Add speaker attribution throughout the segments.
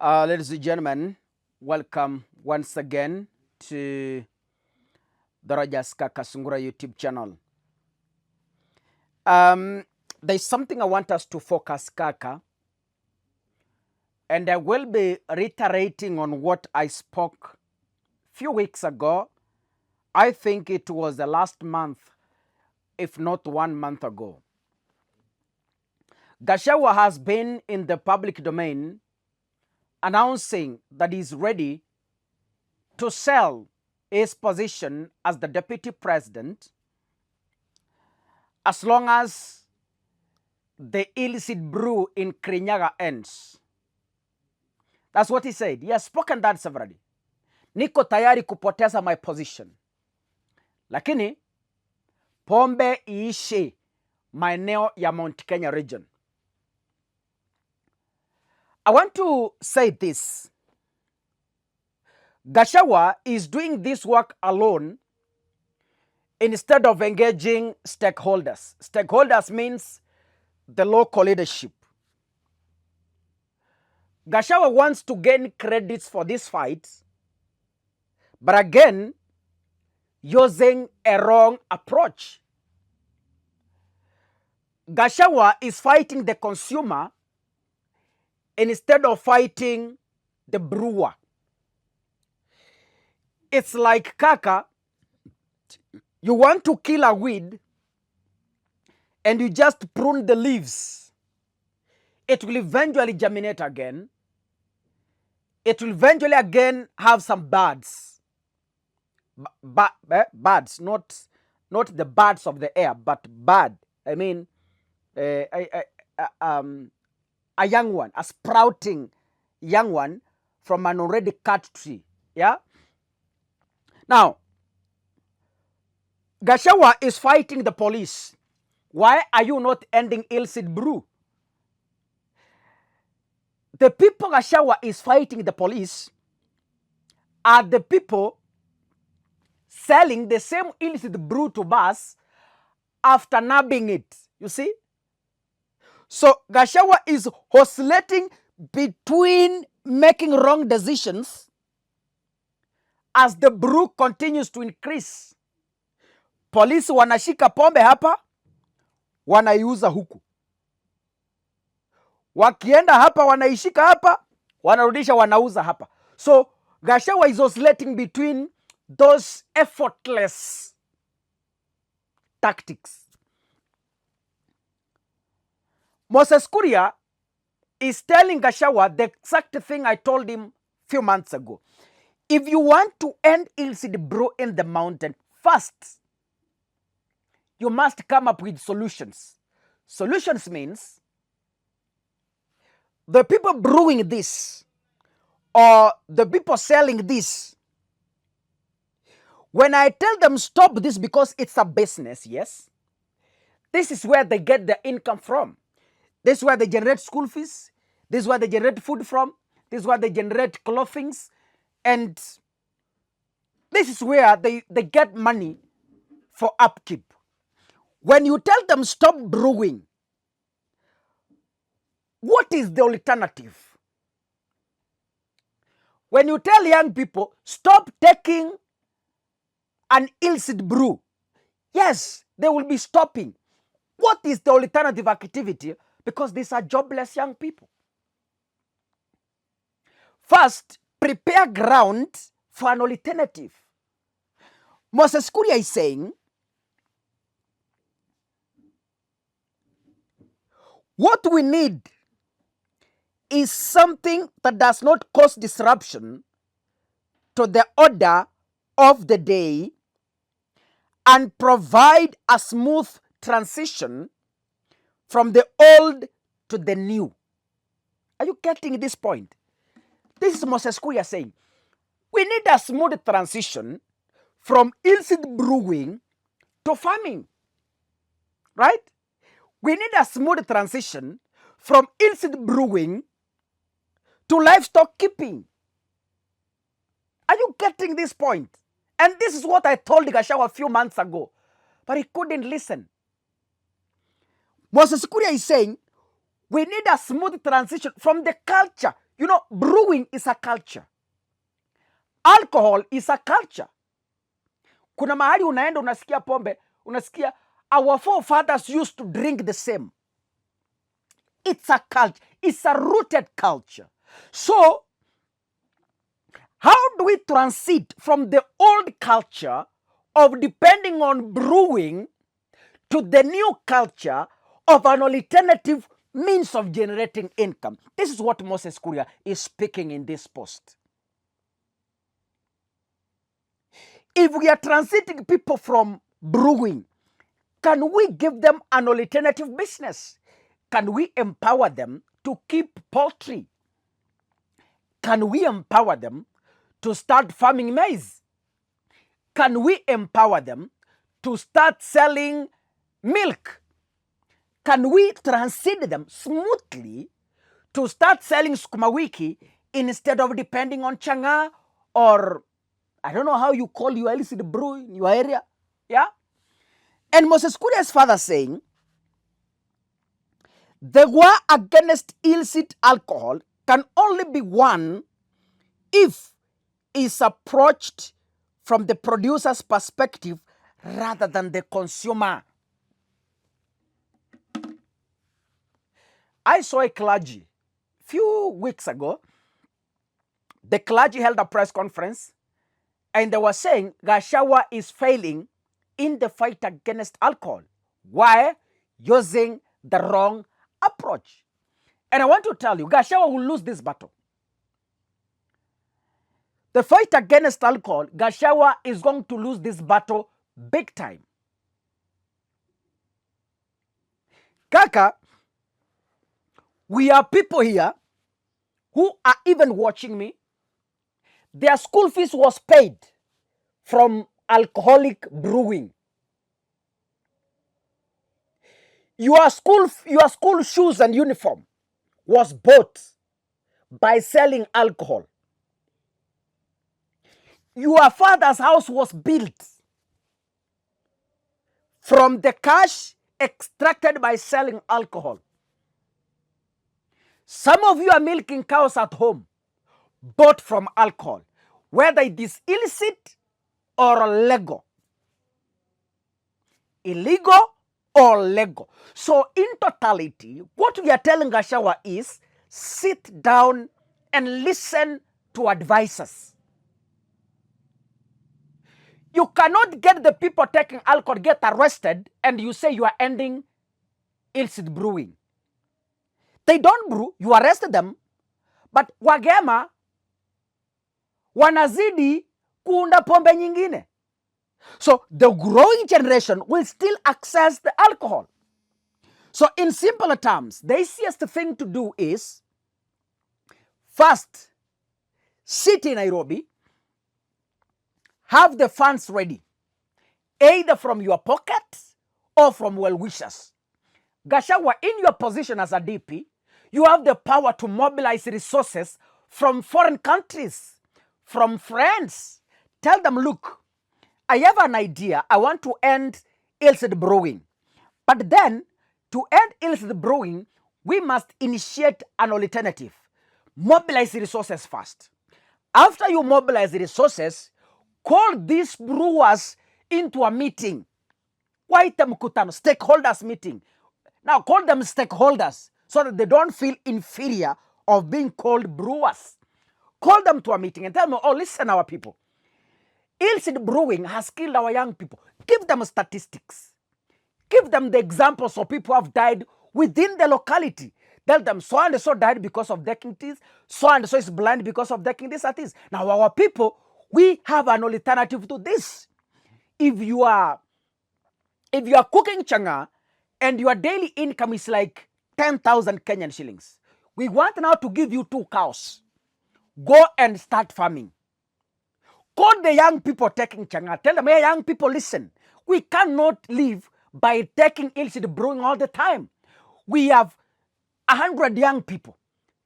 Speaker 1: Ladies and gentlemen, welcome once again to the Rajas Kakasungura YouTube channel. There's something I want us to focus, Kaka, and I will be reiterating on what I spoke a few weeks ago. I think it was the last month, if not 1 month ago. Gachagua has been in the public domain announcing that he's ready to sell his position as the deputy president as long as the illicit brew in Kirinyaga ends. That's what he said. He has spoken that severally. Niko tayari kupoteza my position, lakini pombe iishe maeneo ya Mount Kenya region. I want to say this. Gachagua is doing this work alone instead of engaging stakeholders. Stakeholders means the local leadership. Gachagua wants to gain credits for this fight, but again, using a wrong approach. Gachagua is fighting the consumer instead of fighting the brewer. It's like, Kaka, you want to kill a weed and you just prune the leaves. It will eventually germinate again. It will eventually again have some buds. Buds, not the birds of the air, but bud. I mean, a young one, a sprouting young one from an already cut tree. Yeah? Now, Gachagua is fighting the police. Why are you not ending illicit brew? The people Gachagua is fighting the police are the people selling the same illicit brew to bars after nabbing it. You see? So Gachagua is oscillating between making wrong decisions as the brew continues to increase. Polisi wanashika pombe hapa, wanaiuza huku. Wakienda hapa, wanaishika hapa, wanarudisha, wanauza hapa. So Gachagua is oscillating between those effortless tactics. Moses Kuria is telling Gachagua the exact thing I told him a few months ago. If you want to end illicit brew in the mountain, first, you must come up with solutions. Solutions means the people brewing this or the people selling this, when I tell them stop this because it's a business, yes, this is where they get their income from. This is where they generate school fees. This is where they generate food from. This is where they generate clothing. And this is where they get money for upkeep. When you tell them stop brewing, what is the alternative? When you tell young people stop taking an illicit brew, yes, they will be stopping. What is the alternative activity? Because these are jobless young people. First, prepare ground for an alternative. Moses Kuria is saying, what we need is something that does not cause disruption to the order of the day and provide a smooth transition from the old to the new. Are you getting this point? This is Moses Kuria saying, we need a smooth transition from illicit brewing to farming. Right? We need a smooth transition from illicit brewing to livestock keeping. Are you getting this point? And this is what I told Gachagua a few months ago, but he couldn't listen. Moses Kuria is saying, we need a smooth transition from the culture. You know, brewing is a culture. Alcohol is a culture. Kuna mahali unaenda unasikia pombe, unasikia our forefathers used to drink the same. It's a culture. It's a rooted culture. So, how do we transit from the old culture of depending on brewing to the new culture of an alternative means of generating income? This is what Moses Kuria is speaking in this post. If we are transiting people from brewing, can we give them an alternative business? Can we empower them to keep poultry? Can we empower them to start farming maize? Can we empower them to start selling milk? Can we transit them smoothly to start selling sukuma wiki instead of depending on changa, or I don't know how you call your illicit brew in your area? Yeah? And Moses Kuria's father saying, the war against illicit alcohol can only be won if it's approached from the producer's perspective rather than the consumer. I saw a clergy a few weeks ago. The clergy held a press conference and they were saying Gachagua is failing in the fight against alcohol. Why? Using the wrong approach. And I want to tell you, Gachagua will lose this battle. The fight against alcohol, Gachagua is going to lose this battle big time. Kaka, we are people here who are even watching me. Their school fees was paid from alcoholic brewing. Your school shoes and uniform was bought by selling alcohol. Your father's house was built from the cash extracted by selling alcohol. Some of you are milking cows at home, bought from alcohol, whether it is illicit or legal. Illegal or legal. So in totality, what we are telling Gachagua is sit down and listen to advisors. You cannot get the people taking alcohol get arrested and you say you are ending illicit brewing. They don't brew, you arrest them, but wagema wanazidi kuunda pombe nyingine. So the growing generation will still access the alcohol. So in simpler terms, the easiest thing to do is first, sit in Nairobi, have the funds ready, either from your pocket or from well-wishers. Gachagua, in your position as a DP, you have the power to mobilize resources from foreign countries, from friends. Tell them, look, I have an idea. I want to end illicit brewing. But then, to end illicit brewing, we must initiate an alternative. Mobilize resources first. After you mobilize resources, call these brewers into a meeting. Waite mkutano, stakeholders meeting. Now call them stakeholders so that they don't feel inferior of being called brewers. Call them to a meeting and tell them, oh, listen, our people. Illicit brewing has killed our young people. Give them statistics. Give them the examples of people who have died within the locality. Tell them so and so died because of taking this, so and so is blind because of taking this and this. Now our people, we have an alternative to this. If you are cooking changa and your daily income is like 10,000 Kenyan shillings, we want now to give you 2 cows. Go and start farming. Call the young people taking changa. Tell them, hey, young people, listen. We cannot live by taking illicit brewing all the time. We have 100 young people.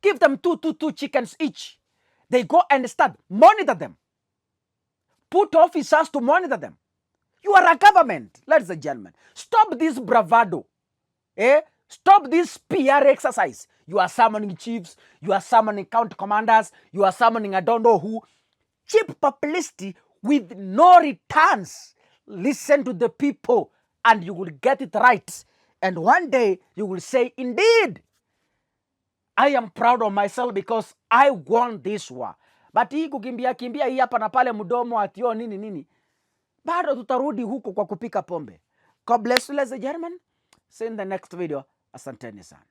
Speaker 1: Give them two chickens each. They go and start. Monitor them. Put officers to monitor them. You are a government, ladies and gentlemen. Stop this bravado. Stop this PR exercise. You are summoning chiefs, you are summoning county commanders, you are summoning I don't know who. Cheap publicity with no returns. Listen to the people and you will get it right. And one day you will say, indeed, I am proud of myself because I won this war. But hii kukimbia kimbia hii hapa na pale mdomo atio nini nini, bado tutarudi huko kwa kupika pombe. God bless you, ladies and gentlemen. See you in the next video. Asanteni sana.